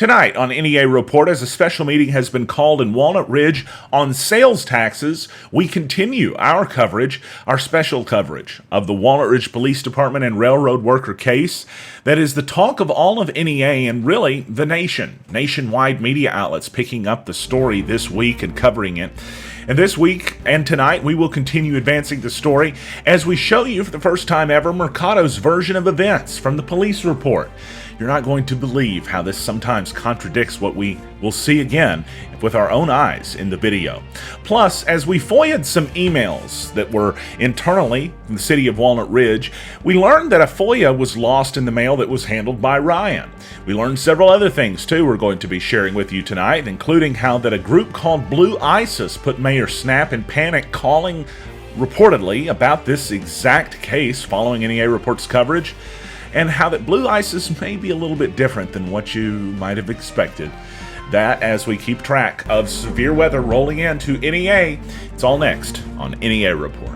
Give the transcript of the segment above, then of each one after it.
Tonight on NEA Report, as a special meeting has been called in Walnut Ridge on sales taxes, we continue our coverage, our special coverage of the Walnut Ridge Police Department and railroad worker case that is the talk of all of NEA and really the nation. Nationwide media outlets picking up the story this week and covering it. And this week and tonight, we will continue advancing the story as we show you for the first time ever Mercado's version of events from the police report. You're not going to believe how this sometimes contradicts what we will see again with our own eyes in the video. Plus, as we FOIA'd some emails that were internally in the city of Walnut Ridge, we learned that a FOIA was lost in the mail that was handled by Ryan. We learned several other things too we're going to be sharing with you tonight, including how that a group called Blue ISIS put Mayor Snap in panic, calling reportedly about this exact case following NEA Report's coverage, and how that Blue ISIS may be a little bit different than what you might have expected. That as we keep track of severe weather rolling into NEA. It's all next on NEA Report.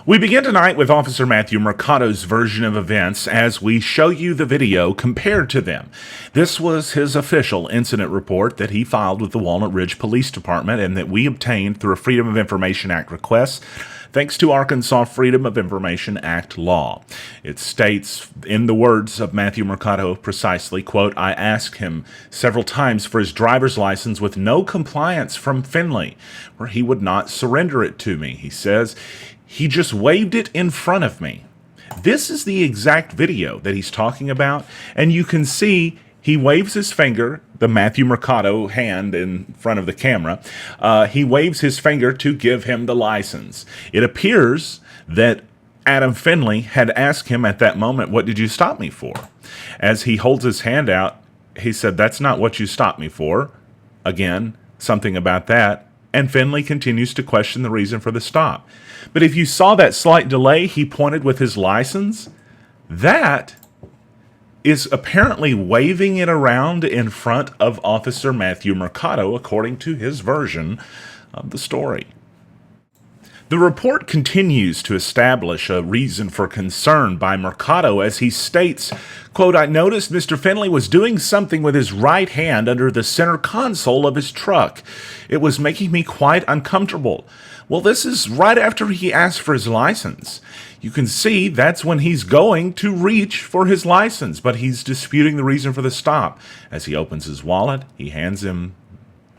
We begin tonight with Officer Matthew Mercado's version of events as we show you the video compared to them. This was his official incident report that he filed with the Walnut Ridge Police Department and that we obtained through a Freedom of Information Act request thanks to Arkansas Freedom of Information Act law. It states, in the words of Matthew Mercado precisely, quote, "I asked him several times for his driver's license with no compliance from Finley, where he would not surrender it to me," he says. "He just waved it in front of me." This is the exact video that he's talking about, and you can see he waves his finger, the Matthew Mercado hand in front of the camera. He waves his finger to give him the license. It appears that Adam Finley had asked him at that moment, "What did you stop me for?" As he holds his hand out, he said, "That's not what you stopped me for." Again, something about that. And Finley continues to question the reason for the stop. But if you saw that slight delay he pointed with his license, that is apparently waving it around in front of Officer Matthew Mercado, according to his version of the story. The report continues to establish a reason for concern by Mercado as he states, quote, "I noticed Mr. Finley was doing something with his right hand under the center console of his truck. It was making me quite uncomfortable." Well, this is right after he asked for his license. You can see that's when he's going to reach for his license, but he's disputing the reason for the stop. As he opens his wallet, he hands him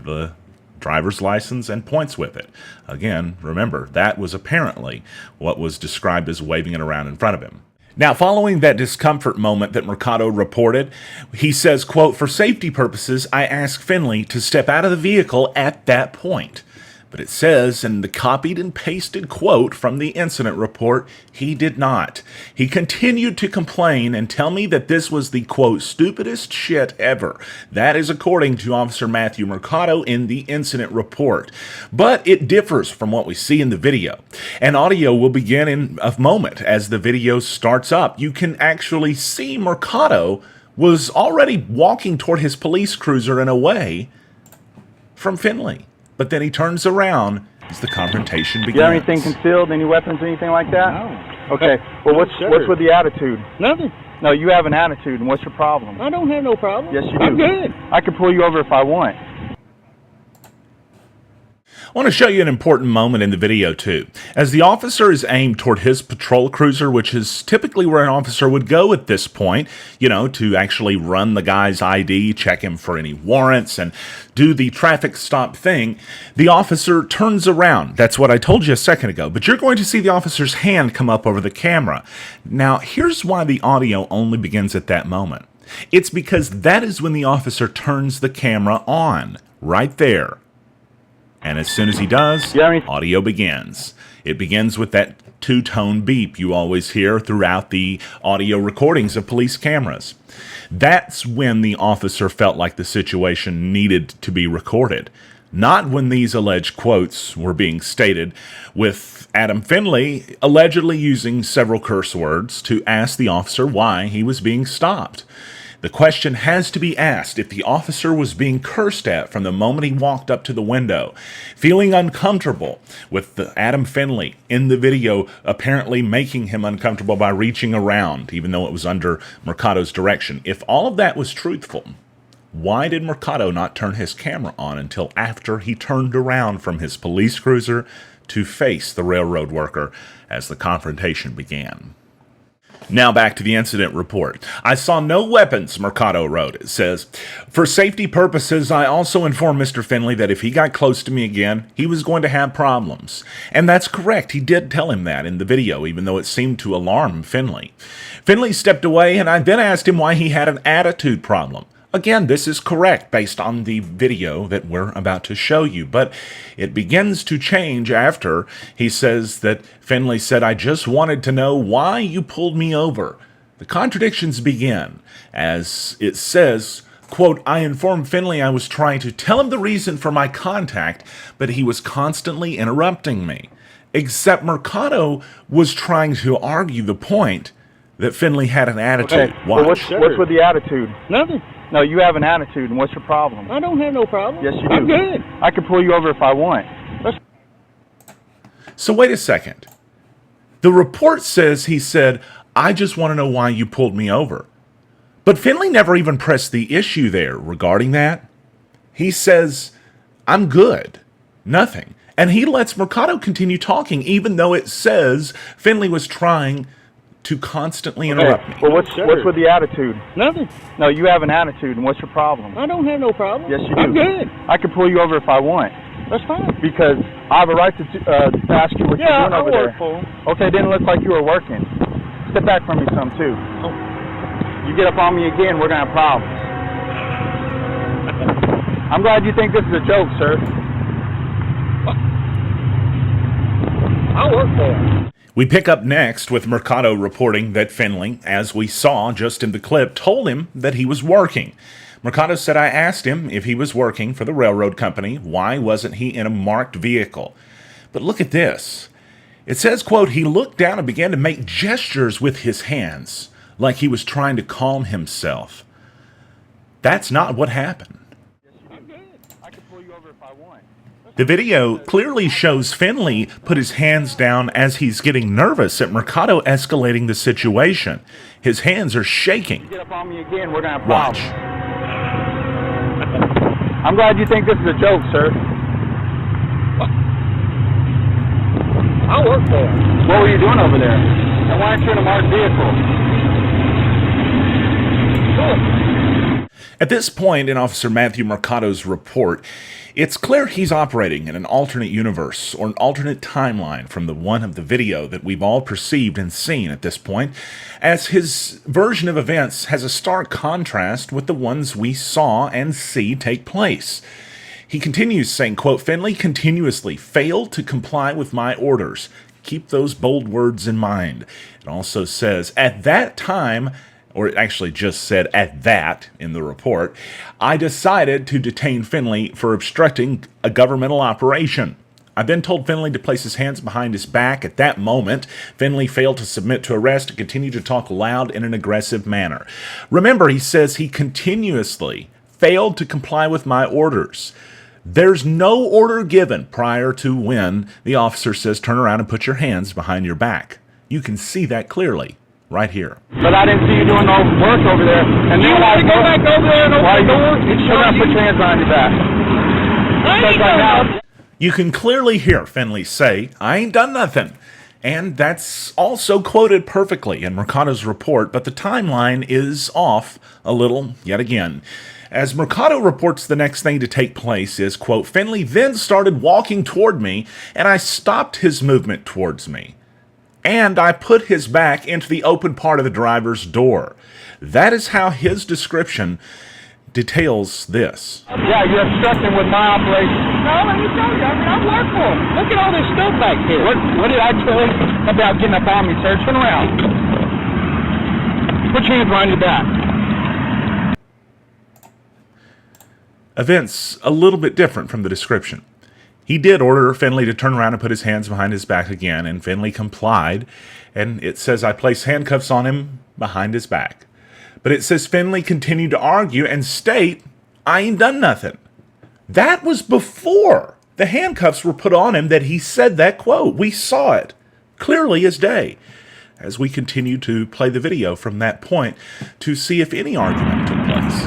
the driver's license and points with it. Again, remember, that was apparently what was described as waving it around in front of him. Now, following that discomfort moment that Mercado reported, he says, quote, "For safety purposes, I asked Finley to step out of the vehicle at that point." But it says in the copied and pasted quote from the incident report, he did not. He continued to complain and tell me that this was the, quote, "stupidest shit ever." That is according to Officer Matthew Mercado in the incident report. But it differs from what we see in the video. And audio will begin in a moment as the video starts up. You can actually see Mercado was already walking toward his police cruiser and away from Finley. But then he turns around as the confrontation begins. Do you have anything concealed, any weapons, anything like that? No. Okay. Well, what's with the attitude? Nothing. No, you have an attitude, and what's your problem? I don't have no problem. Yes, you do. I'm good. I can pull you over if I want. I want to show you an important moment in the video, too. As the officer is aimed toward his patrol cruiser, which is typically where an officer would go at this point, you know, to actually run the guy's ID, check him for any warrants, and do the traffic stop thing, the officer turns around. That's what I told you a second ago, but you're going to see the officer's hand come up over the camera. Now, here's why the audio only begins at that moment. It's because that is when the officer turns the camera on, right there. And as soon as he does, audio begins. It begins with that two-tone beep you always hear throughout the audio recordings of police cameras. That's when the officer felt like the situation needed to be recorded. not when these alleged quotes were being stated, with Adam Finley allegedly using several curse words to ask the officer why he was being stopped. The question has to be asked if the officer was being cursed at from the moment he walked up to the window, feeling uncomfortable with Adam Finley in the video apparently making him uncomfortable by reaching around, even though it was under Mercado's direction. If all of that was truthful, why did Mercado not turn his camera on until after he turned around from his police cruiser to face the railroad worker as the confrontation began? Now back to the incident report. I saw no weapons, Mercado wrote. It says, for safety purposes, I also informed Mr. Finley that if he got close to me again, he was going to have problems. And that's correct. He did tell him that in the video, even though it seemed to alarm Finley. Finley stepped away, and I then asked him why he had an attitude problem. Again, this is correct based on the video that we're about to show you, but it begins to change after he says that Finley said, I just wanted to know why you pulled me over. The contradictions begin as it says, quote, I informed Finley I was trying to tell him the reason for my contact, but he was constantly interrupting me. Except Mercado was trying to argue the point that Finley had an attitude. Okay. Well, what's with the attitude? Nothing. No, you have an attitude, and what's your problem? I don't have no problem. Yes, you do. I'm good. I can pull you over if I want. So wait a second. The report says he said, I just want to know why you pulled me over. But Finley never even pressed the issue there regarding that. He says, I'm good. Nothing. And he lets Mercado continue talking, even though it says Finley was trying to constantly interrupt me. Well, what's with the attitude? Nothing. No, you have an attitude, and what's your problem? I don't have no problem. Yes, you do. I'm good. I can pull you over if I want. That's fine. Because I have a right to ask you what you're doing over there. Yeah, I work for him. Okay, it didn't look like you were working. Step back from me some, too. Oh. You get up on me again, we're going to have problems. I'm glad you think this is a joke, sir. I work for him. We pick up next with Mercado reporting that Finley, as we saw just in the clip, told him that he was working. Mercado said, I asked him if he was working for the railroad company. Why wasn't he in a marked vehicle? But look at this. It says, quote, he looked down and began to make gestures with his hands, like he was trying to calm himself. That's not what happened. I can pull you over if I want. The video clearly shows Finley put his hands down as he's getting nervous at Mercado escalating the situation. His hands are shaking. You get up on me again, we're going to have Watch. problems. I'm glad you think this is a joke, sir. I work for him. What were you doing over there? And why aren't you in a marked vehicle? At this point in Officer Matthew Mercado's report, it's clear he's operating in an alternate universe or an alternate timeline from the one of the video that we've all perceived and seen at this point, as his version of events has a stark contrast with the ones we saw and see take place. He continues saying, quote, Finley continuously failed to comply with my orders. Keep those bold words in mind. It also says, at that time, or it actually just said at that in the report, I decided to detain Finley for obstructing a governmental operation. I then told Finley to place his hands behind his back. At that moment, Finley failed to submit to arrest and continued to talk loud in an aggressive manner. Remember, he says he continuously failed to comply with my orders. There's no order given prior to when the officer says turn around and put your hands behind your back. You can see that clearly right here. But I didn't see you doing no work over there. And You then want to go back over there and open the door? You should not put your hands behind your back. I ain't Right now. done You can clearly hear Finley say, I ain't done nothing. And that's also quoted perfectly in Mercado's report, but the timeline is off a little yet again. As Mercado reports, the next thing to take place is, quote, Finley then started walking toward me, and I stopped his movement towards me. And I put his back into the open part of the driver's door. That is how his description details this. Yeah, you're obstructing with my operation. No, let me tell you. I work for him. Look at all this stuff back here. What did I tell you about getting up on me, sir? Turn around. Put your hands behind your back. Events a little bit different from the description. He did order Finley to turn around and put his hands behind his back again, and Finley complied, and it says I placed handcuffs on him behind his back. But it says Finley continued to argue and state, I ain't done nothing. That was before the handcuffs were put on him that he said that quote. We saw it clearly as day as we continue to play the video from that point to see if any argument took place.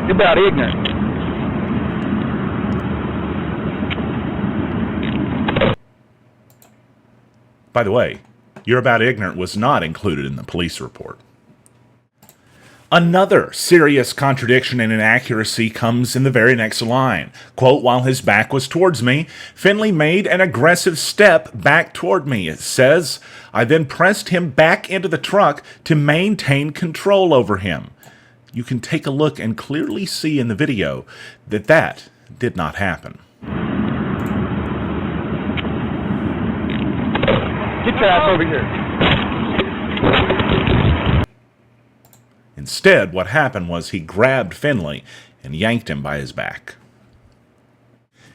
You're about ignorant. By the way, "You're about ignorant" was not included in the police report. Another serious contradiction and inaccuracy comes in the very next line. Quote, while his back was towards me, Finley made an aggressive step back toward me. It says, I then pressed him back into the truck to maintain control over him. You can take a look and clearly see in the video that that did not happen. Get your ass over here. Instead, what happened was he grabbed Finley and yanked him by his back.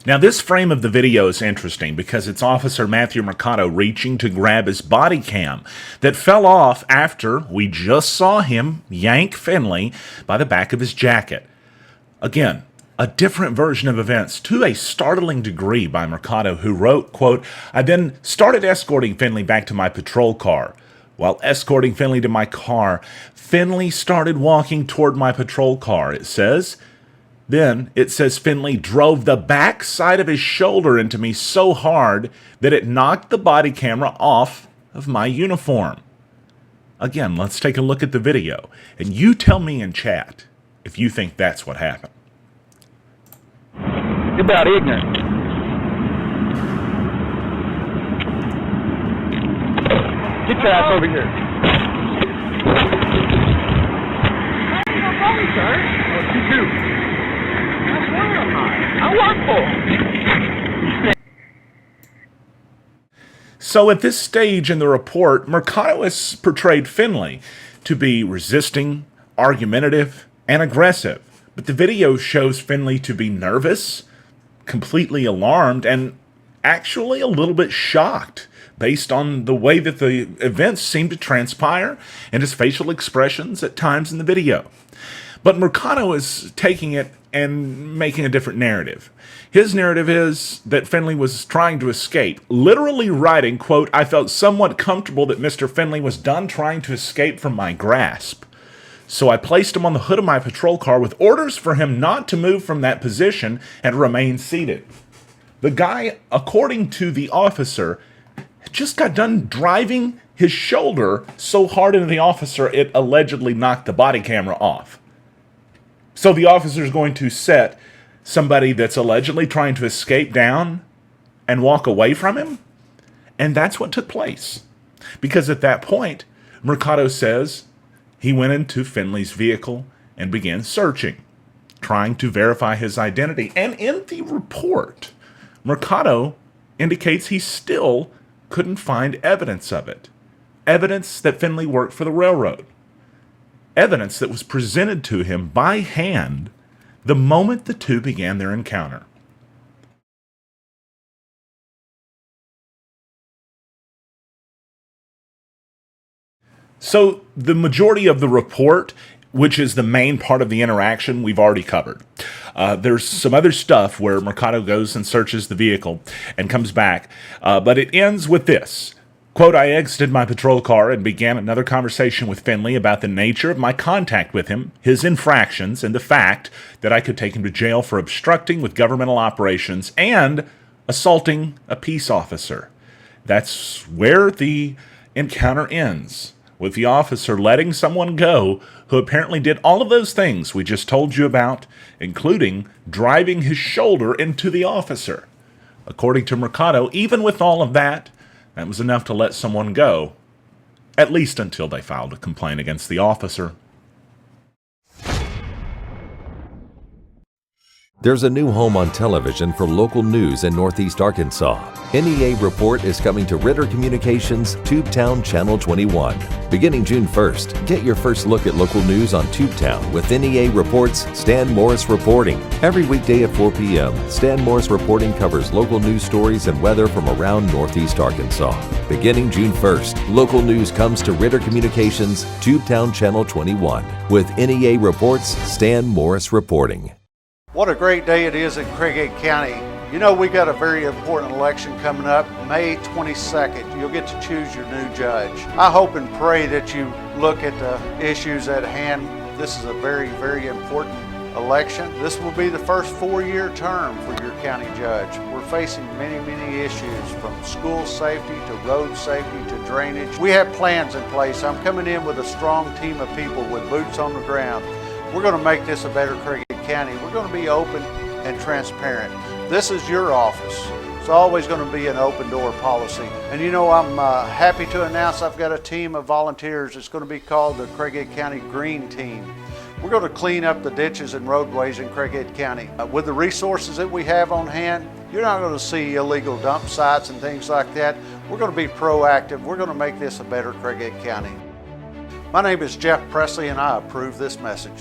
Now, this frame of the video is interesting because it's Officer Matthew Mercado reaching to grab his body cam that fell off after we just saw him yank Finley by the back of his jacket. Again, a different version of events to a startling degree by Mercado, who wrote, quote, I then started escorting Finley back to my patrol car. While escorting Finley to my car, Finley started walking toward my patrol car, it says. Then it says Finley drove the back side of his shoulder into me so hard that it knocked the body camera off of my uniform. Again, let's take a look at the video, and you tell me in chat if you think that's what happened. You're about ignorant. Get your ass over here. You're wrong, sir. What you do? I work for. So at this stage in the report, Mercado has portrayed Finley to be resisting, argumentative, and aggressive. But the video shows Finley to be nervous, completely alarmed, and actually a little bit shocked based on the way that the events seem to transpire and his facial expressions at times in the video. But Mercado is taking it and making a different narrative. His narrative is that Finley was trying to escape, literally writing, quote, I felt somewhat comfortable that Mr. Finley was done trying to escape from my grasp. So I placed him on the hood of my patrol car with orders for him not to move from that position and remain seated. The guy, according to the officer, just got done driving his shoulder so hard into the officer it allegedly knocked the body camera off. So the officer is going to set somebody that's allegedly trying to escape down and walk away from him? And that's what took place. Because at that point, Mercado says he went into Finley's vehicle and began searching, trying to verify his identity. And in the report, Mercado indicates he still couldn't find evidence of it. Evidence that Finley worked for the railroad. Evidence that was presented to him by hand the moment the two began their encounter. So the majority of the report, which is the main part of the interaction, we've already covered. There's some other stuff where Mercado goes and searches the vehicle and comes back, but it ends with this. Quote, I exited my patrol car and began another conversation with Finley about the nature of my contact with him, his infractions, and the fact that I could take him to jail for obstructing with governmental operations and assaulting a peace officer. That's where the encounter ends, with the officer letting someone go who apparently did all of those things we just told you about, including driving his shoulder into the officer. According to Mercado, even with all of that, that was enough to let someone go, at least until they filed a complaint against the officer. There's a new home on television for local news in Northeast Arkansas. NEA Report is coming to Ritter Communications Tubetown Channel 21. Beginning June 1st, get your first look at local news on Tubetown with NEA Report's Stan Morris Reporting. Every weekday at 4 p.m., Stan Morris Reporting covers local news stories and weather from around Northeast Arkansas. Beginning June 1st, local news comes to Ritter Communications Tubetown Channel 21 with NEA Report's Stan Morris Reporting. What a great day it is in Craighead County. You know, we got a very important election coming up, May 22nd. You'll get to choose your new judge. I hope and pray that you look at the issues at hand. This is a very, very important election. This will be the first 4-year term for your county judge. We're facing many, many issues from school safety to road safety to drainage. We have plans in place. I'm coming in with a strong team of people with boots on the ground. We're going to make this a better Craighead County. We're going to be open and transparent. This is your office. It's always going to be an open door policy. And you know, I'm happy to announce I've got a team of volunteers. It's going to be called the Craighead County Green Team. We're going to clean up the ditches and roadways in Craighead County. With the resources that we have on hand, you're not going to see illegal dump sites and things like that. We're going to be proactive. We're going to make this a better Craighead County. My name is Jeff Presley and I approve this message.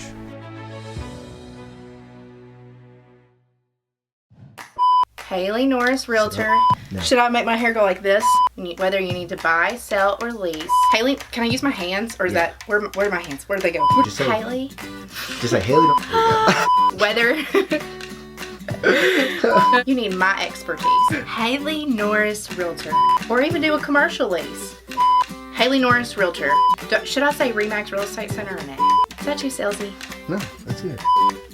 Haley Norris, Realtor. Should I make my hair go like this? Whether you need to buy, sell, or lease. Haley, can I use my hands? Or is that, where are my hands? Where do they go? Just say, Haley. Just say Haley. Whether you need my expertise. Haley Norris, Realtor. Or even do a commercial lease. Haley Norris, Realtor. Should I say Remax Real Estate Center or no? Is that too salesy? No, that's good.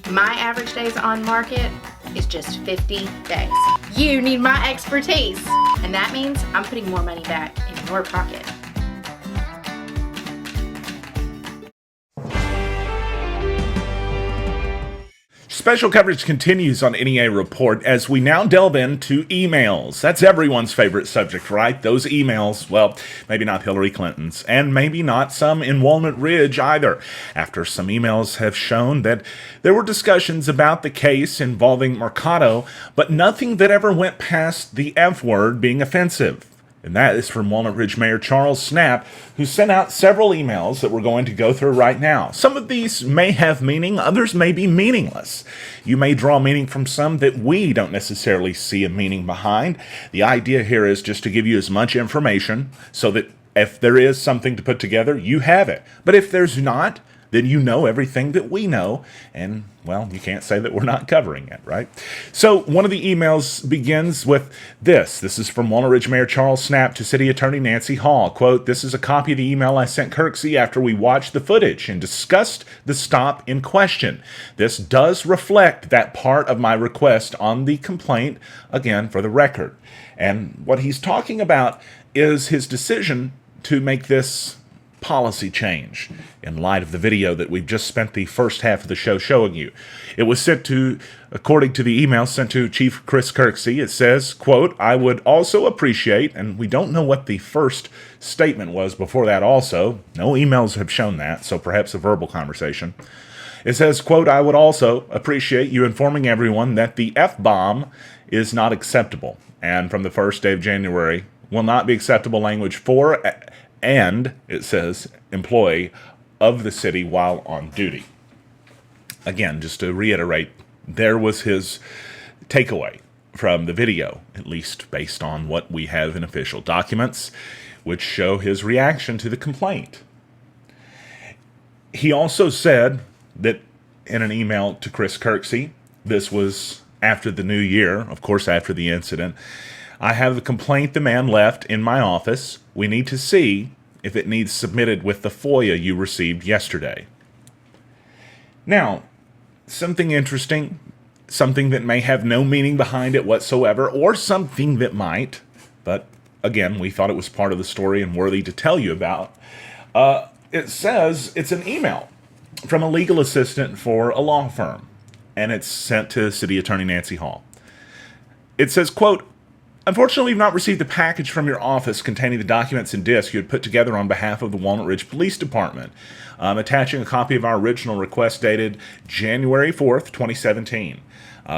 My average days on market is just 50 days. You need my expertise. And that means I'm putting more money back in your pocket. Special coverage continues on NEA Report as we now delve into emails. That's everyone's favorite subject, right? Those emails, well, maybe not Hillary Clinton's, and maybe not some in Walnut Ridge either, after some emails have shown that there were discussions about the case involving Mercado, but nothing that ever went past the F word being offensive. And that is from Walnut Ridge Mayor Charles Snapp, who sent out several emails that we're going to go through right now. Some of these may have meaning, others may be meaningless. You may draw meaning from some that we don't necessarily see a meaning behind. The idea here is just to give you as much information so that if there is something to put together, you have it. But if there's not, then you know everything that we know, and, well, you can't say that we're not covering it, right? So one of the emails begins with this. This is from Walnut Ridge Mayor Charles Snapp to City Attorney Nancy Hall. Quote, "This is a copy of the email I sent Kirksey after we watched the footage and discussed the stop in question. This does reflect that part of my request on the complaint, again, for the record." And what he's talking about is his decision to make this policy change in light of the video that we've just spent the first half of the show showing you. It was sent to, according to the email sent to Chief Chris Kirksey, it says, quote, "I would also appreciate," and we don't know what the first statement was before that also. No emails have shown that, so perhaps a verbal conversation. It says, quote, "I would also appreciate you informing everyone that the F-bomb is not acceptable, and from the first day of January will not be acceptable language for and," it says, "employee of the city while on duty." Again, just to reiterate, there was his takeaway from the video, at least based on what we have in official documents, which show his reaction to the complaint. He also said that in an email to Chris Kirksey, this was after the new year, of course after the incident, "I have the complaint the man left in my office. We need to see if it needs submitted with the FOIA you received yesterday." Now, something interesting, something that may have no meaning behind it whatsoever, or something that might, but again, we thought it was part of the story and worthy to tell you about. It says it's an email from a legal assistant for a law firm, and it's sent to City Attorney Nancy Hall. It says, quote, "Unfortunately, we've not received the package from your office containing the documents and discs you had put together on behalf of the Walnut Ridge Police Department. I'm attaching a copy of our original request dated January 4th, 2017.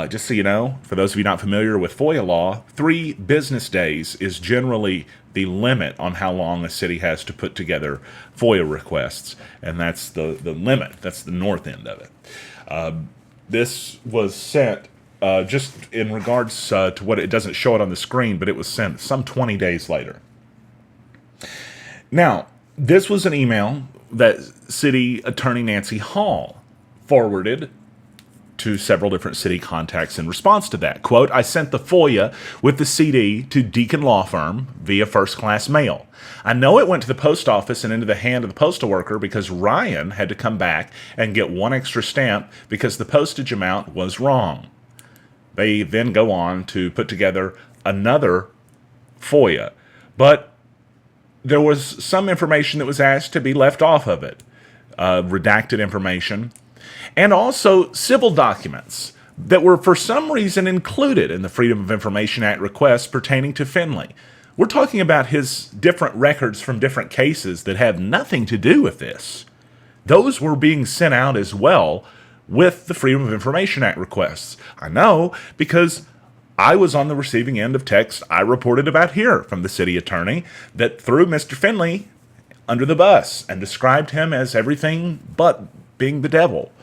Just so you know, for those of you not familiar with FOIA law, 3 business days is generally the limit on how long a city has to put together FOIA requests, and that's the limit. That's the north end of it. This was sent, just in regards to what it doesn't show it on the screen, but it was sent some 20 days later. Now, this was an email that City Attorney Nancy Hall forwarded to several different city contacts in response to that. Quote, I sent the FOIA with the CD to Deacon Law Firm via first-class mail. I know it went to the post office and into the hand of the postal worker because Ryan had to come back and get 1 extra stamp because the postage amount was wrong. They then go on to put together another FOIA, but there was some information that was asked to be left off of it, redacted information, and also civil documents that were for some reason included in the Freedom of Information Act request pertaining to Finley. We're talking about his different records from different cases that have nothing to do with this. Those were being sent out as well with the Freedom of Information Act requests. I know because I was on the receiving end of text I reported about here from the city attorney that threw Mr. Finley under the bus and described him as everything but being the devil.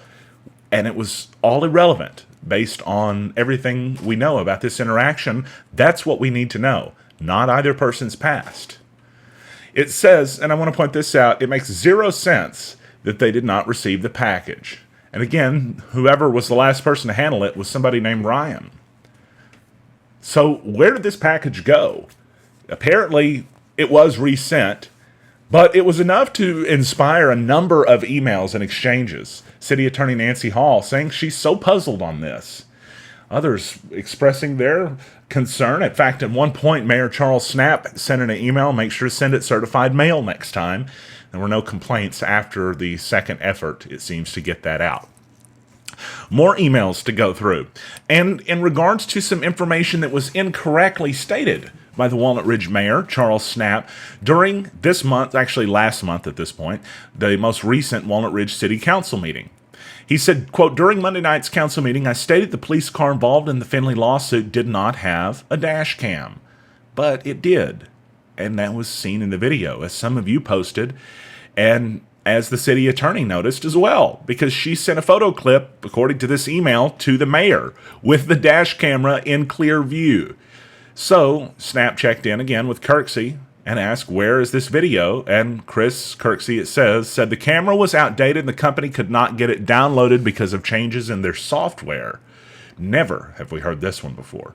And it was all irrelevant based on everything we know about this interaction. That's what we need to know, not either person's past. It says, and I want to point this out, it makes 0 sense that they did not receive the package. And again, whoever was the last person to handle it was somebody named Ryan. So where did this package go? Apparently, it was resent, but it was enough to inspire a number of emails and exchanges. City Attorney Nancy Hall saying she's so puzzled on this. Others expressing their concern. In fact, at one point, Mayor Charles Snapp sent in an email, make sure to send it certified mail next time. There were no complaints after the second effort, it seems, to get that out. More emails to go through. And in regards to some information that was incorrectly stated by the Walnut Ridge Mayor, Charles Snapp, during this month, actually last month at this point, the most recent Walnut Ridge City Council meeting. He said, quote, during Monday night's council meeting, I stated the police car involved in the Finley lawsuit did not have a dash cam. But it did. And that was seen in the video, as some of you posted, and as the city attorney noticed as well, because she sent a photo clip, according to this email, to the mayor with the dash camera in clear view. So, Snapp checked in again with Kirksey and asked, where is this video? And Chris Kirksey, it said the camera was outdated and the company could not get it downloaded because of changes in their software. Never have we heard this one before.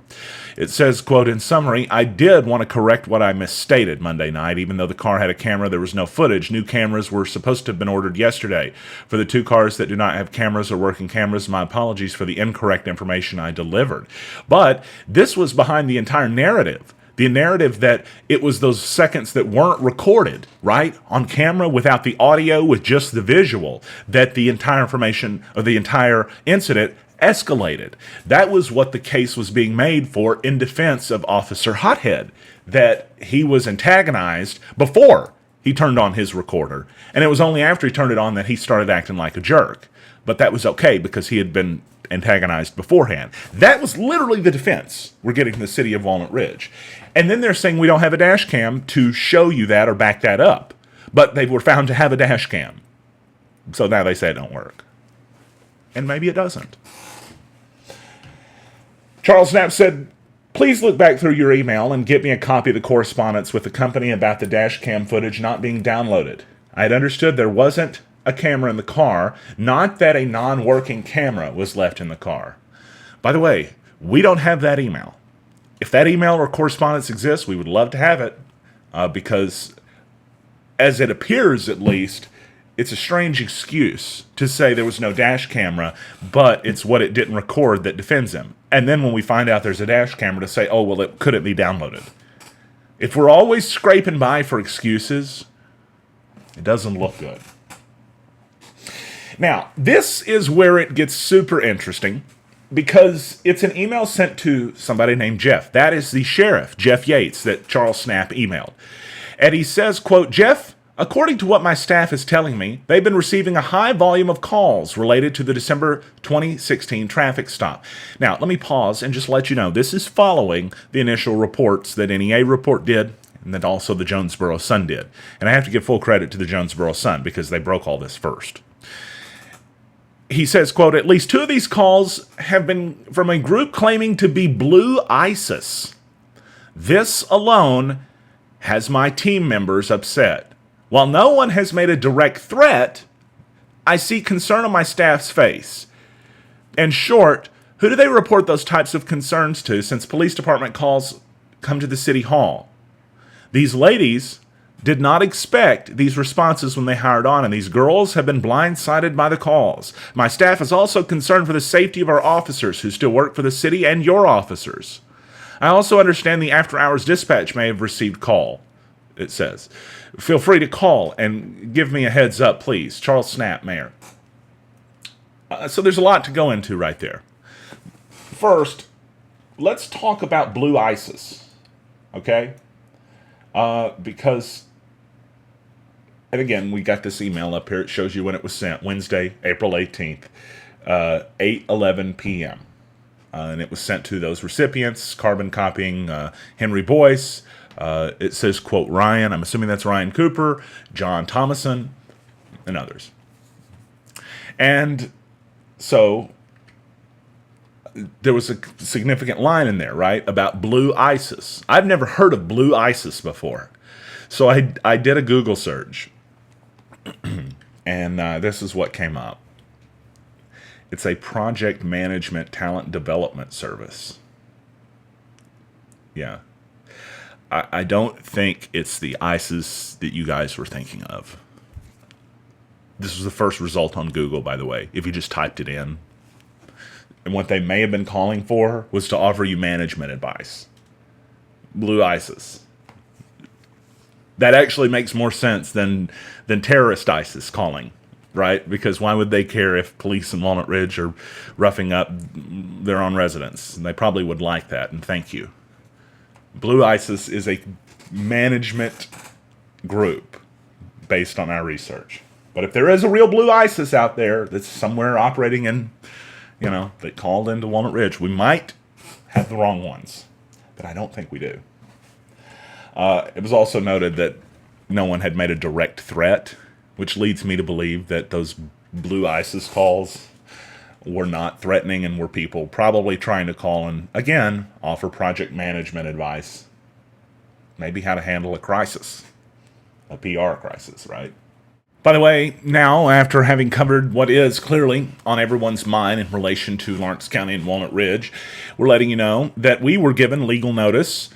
It says, quote, in summary, I did want to correct what I misstated Monday night. Even though the car had a camera, there was no footage. New cameras were supposed to have been ordered yesterday. For the 2 cars that do not have cameras or working cameras, my apologies for the incorrect information I delivered. But this was behind the entire narrative. The narrative that it was those seconds that weren't recorded, right, on camera without the audio, with just the visual, that the entire information or the entire incident escalated. That was what the case was being made for in defense of Officer Hothead, that he was antagonized before he turned on his recorder. And it was only after he turned it on that he started acting like a jerk. But that was okay because he had been antagonized beforehand. That was literally the defense we're getting from the city of Walnut Ridge. And then they're saying we don't have a dash cam to show you that or back that up. But they were found to have a dash cam. So now they say it don't work. And maybe it doesn't. Charles Snapp said, please look back through your email and get me a copy of the correspondence with the company about the dash cam footage not being downloaded. I had understood there wasn't a camera in the car, not that a non-working camera was left in the car. By the way, we don't have that email. If that email or correspondence exists, we would love to have it, because as it appears at least, it's a strange excuse to say there was no dash camera, but it's what it didn't record that defends him. And then when we find out there's a dash camera, to say, oh, well, it couldn't be downloaded. If we're always scraping by for excuses, it doesn't look good. Now, this is where it gets super interesting, because it's an email sent to somebody named Jeff. That is the sheriff, Jeff Yates, that Charles Snapp emailed. And he says, quote, Jeff, According to what my staff is telling me, they've been receiving a high volume of calls related to the December 2016 traffic stop. Now, let me pause and just let you know, this is following the initial reports that NEA Report did and that also the Jonesboro Sun did. And I have to give full credit to the Jonesboro Sun because they broke all this first. He says, quote, at least 2 of these calls have been from a group claiming to be Blue ISIS. This alone has my team members upset. While no one has made a direct threat, I see concern on my staff's face. In short, who do they report those types of concerns to since police department calls come to the city hall? These ladies did not expect these responses when they hired on, and these girls have been blindsided by the calls. My staff is also concerned for the safety of our officers who still work for the city and your officers. I also understand the after-hours dispatch may have received call, it says. Feel free to call and give me a heads up, please. Charles Snap, Mayor. So there's a lot to go into right there. First, let's talk about Blue ISIS, okay? Because, and again, we got this email up here. It shows you when it was sent, Wednesday, April 18th, 8:11 p.m. And it was sent to those recipients, carbon copying Henry Boyce. It says, quote, Ryan. I'm assuming that's Ryan Cooper, John Thomason, and others. And so there was a significant line in there, right, about Blue ISIS. I've never heard of Blue ISIS before. So I did a Google search, and this is what came up. It's a project management talent development service. Yeah. I don't think it's the ISIS that you guys were thinking of. This was the first result on Google, by the way, if you just typed it in. And what they may have been calling for was to offer you management advice. Blue ISIS. That actually makes more sense than terrorist ISIS calling, right? Because why would they care if police in Walnut Ridge are roughing up their own residents? And they probably would like that, and thank you. Blue ISIS is a management group based on our research. But if there is a real Blue ISIS out there that's somewhere operating in, that called into Walnut Ridge, we might have the wrong ones. But I don't think we do. It was also noted that no one had made a direct threat, which leads me to believe that those Blue ISIS calls were not threatening and were people probably trying to call and, again, offer project management advice. Maybe how to handle a crisis, a PR crisis, right? By the way, now, after having covered what is clearly on everyone's mind in relation to Lawrence County and Walnut Ridge, we're letting you know that we were given legal notice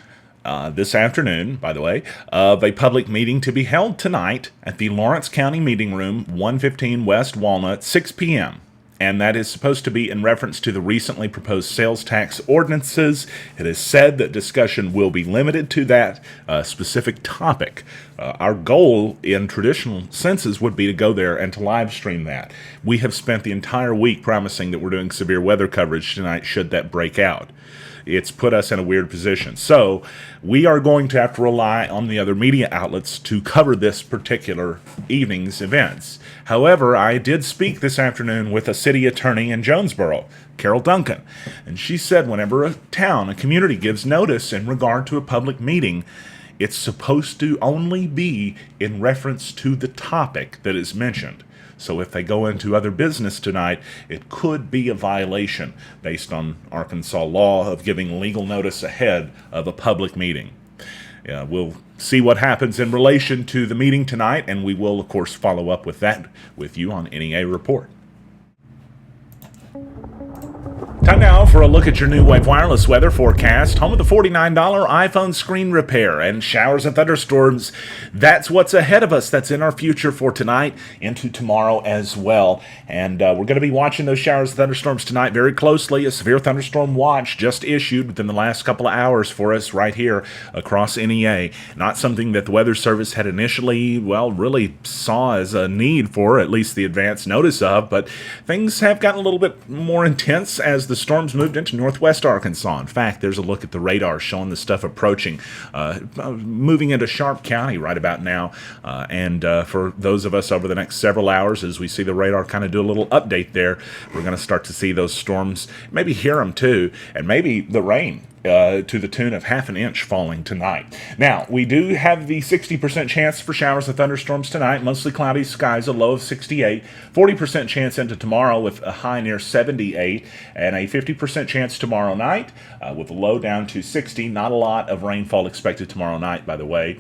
this afternoon, by the way, of a public meeting to be held tonight at the Lawrence County Meeting Room, 115 West Walnut, 6 p.m., and that is supposed to be in reference to the recently proposed sales tax ordinances. It is said that discussion will be limited to that specific topic. Our goal in traditional senses would be to go there and to live stream that. We have spent the entire week promising that we're doing severe weather coverage tonight should that break out. It's put us in a weird position. So we are going to have to rely on the other media outlets to cover this particular evening's events. However, I did speak this afternoon with a city attorney in Jonesboro, Carol Duncan, and she said whenever a community gives notice in regard to a public meeting, it's supposed to only be in reference to the topic that is mentioned. So if they go into other business tonight, it could be a violation based on Arkansas law of giving legal notice ahead of a public meeting. We'll see what happens in relation to the meeting tonight, and we will, of course, follow up with that with you on NEA Report. Time now for a look at your new Wave Wireless weather forecast, home of the $49 iPhone screen repair and showers and thunderstorms. That's what's ahead of us. That's in our future for tonight, into tomorrow as well. And we're going to be watching those showers and thunderstorms tonight very closely. A severe thunderstorm watch just issued within the last couple of hours for us right here across NEA. Not something that the Weather Service had initially, really saw as a need for, at least the advance notice of, but things have gotten a little bit more intense as the the storms moved into northwest Arkansas. In fact, there's a look at the radar showing the stuff approaching, moving into Sharp County right about now. And for those of us over the next several hours, as we see the radar kind of do a little update there, we're going to start to see those storms, maybe hear them too, and maybe the rain. To the tune of half an inch falling tonight. Now, we do have the 60% chance for showers and thunderstorms tonight, mostly cloudy skies, a low of 68, 40% chance into tomorrow with a high near 78, and a 50% chance tomorrow night with a low down to 60. Not a lot of rainfall expected tomorrow night, by the way.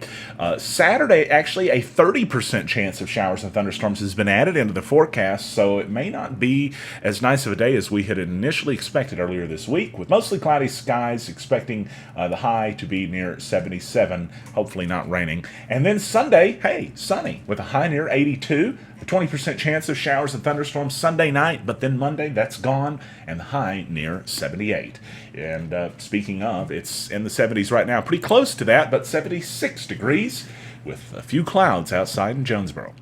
Saturday, actually, a 30% chance of showers and thunderstorms has been added into the forecast, so it may not be as nice of a day as we had initially expected earlier this week, with mostly cloudy skies, expecting the high to be near 77, hopefully not raining. And then Sunday, hey, sunny, with a high near 82, a 20% chance of showers and thunderstorms Sunday night, but then Monday, that's gone, and the high near 78. And speaking of, it's in the 70s right now, pretty close to that, but 76 degrees with a few clouds outside in Jonesboro.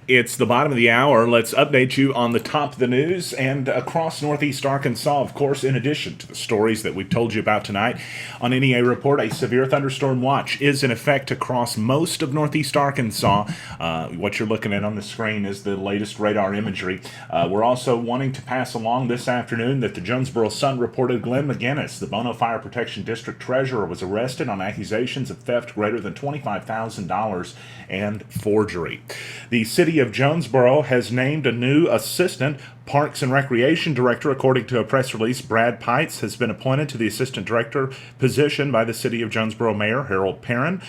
It's the bottom of the hour. Let's update you on the top of the news and across northeast Arkansas, of course, in addition to the stories that we've told you about tonight. On NEA Report, a severe thunderstorm watch is in effect across most of northeast Arkansas. What you're looking at on the screen is the latest radar imagery. We're also wanting to pass along this afternoon that the Jonesboro Sun reported Glenn McGinnis, the Bono Fire Protection District Treasurer, was arrested on accusations of theft greater than $25,000 and forgery. The city of Jonesboro has named a new assistant Parks and Recreation Director. According to a press release, Brad Pites has been appointed to the Assistant Director position by the City of Jonesboro Mayor Harold Perrin.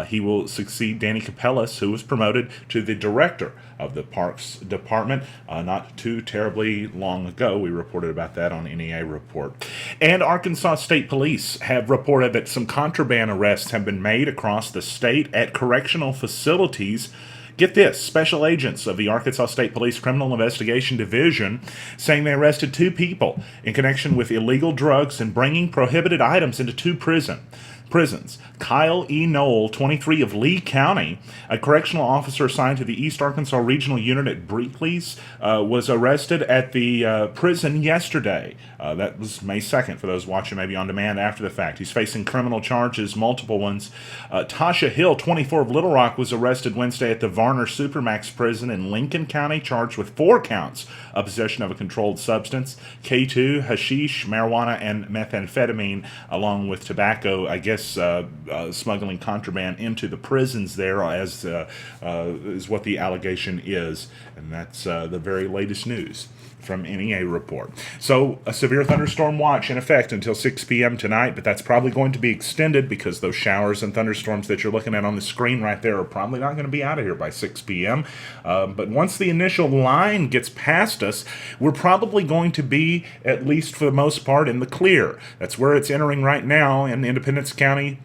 He will succeed Danny Capellas, who was promoted to the Director of the Parks Department not too terribly long ago. We reported about that on NEA Report. And Arkansas State Police have reported that some contraband arrests have been made across the state at correctional facilities. Get this, special agents of the Arkansas State Police Criminal Investigation Division saying they arrested 2 people in connection with illegal drugs and bringing prohibited items into 2 prisons. Kyle E. Knoll, 23 of Lee County, a correctional officer assigned to the East Arkansas Regional Unit at Breakley's, was arrested at the prison yesterday. That was May 2nd for those watching maybe on demand after the fact. He's facing criminal charges, multiple ones. Tasha Hill, 24 of Little Rock, was arrested Wednesday at the Varner Supermax prison in Lincoln County, charged with 4 counts of possession of a controlled substance, K2, hashish, marijuana, and methamphetamine, along with tobacco, I guess smuggling contraband into the prisons there, as is what the allegation is. And that's the very latest news from NEA Report. So a severe thunderstorm watch in effect until 6 p.m. tonight, but that's probably going to be extended because those showers and thunderstorms that you're looking at on the screen right there are probably not going to be out of here by 6 p.m. But once the initial line gets past us, we're probably going to be, at least for the most part, in the clear. That's where it's entering right now in Independence County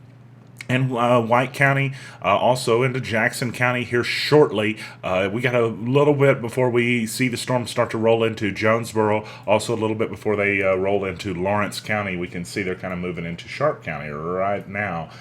and White County, also into Jackson County here shortly. We got a little bit before we see the storm start to roll into Jonesboro, also a little bit before they roll into Lawrence County. We can see they're kind of moving into Sharp County right now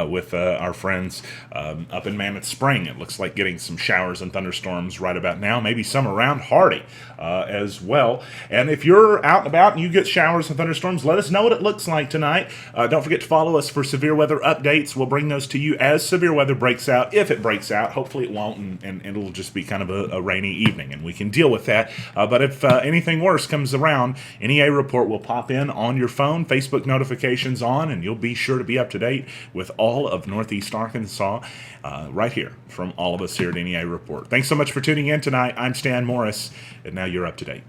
with our friends up in Mammoth Spring. It looks like getting some showers and thunderstorms right about now, maybe some around Hardy as well. And if you're out and about and you get showers and thunderstorms, let us know what it looks like tonight. Don't forget to follow us for severe weather updates. We'll bring those to you as severe weather breaks out, if it breaks out. Hopefully it won't, and it'll just be kind of a rainy evening, and we can deal with that. But if anything worse comes around, NEA Report will pop in on your phone, Facebook notifications on, and you'll be sure to be up to date with all of Northeast Arkansas right here from all of us here at NEA Report. Thanks so much for tuning in tonight. I'm Stan Morris, and now you're up to date.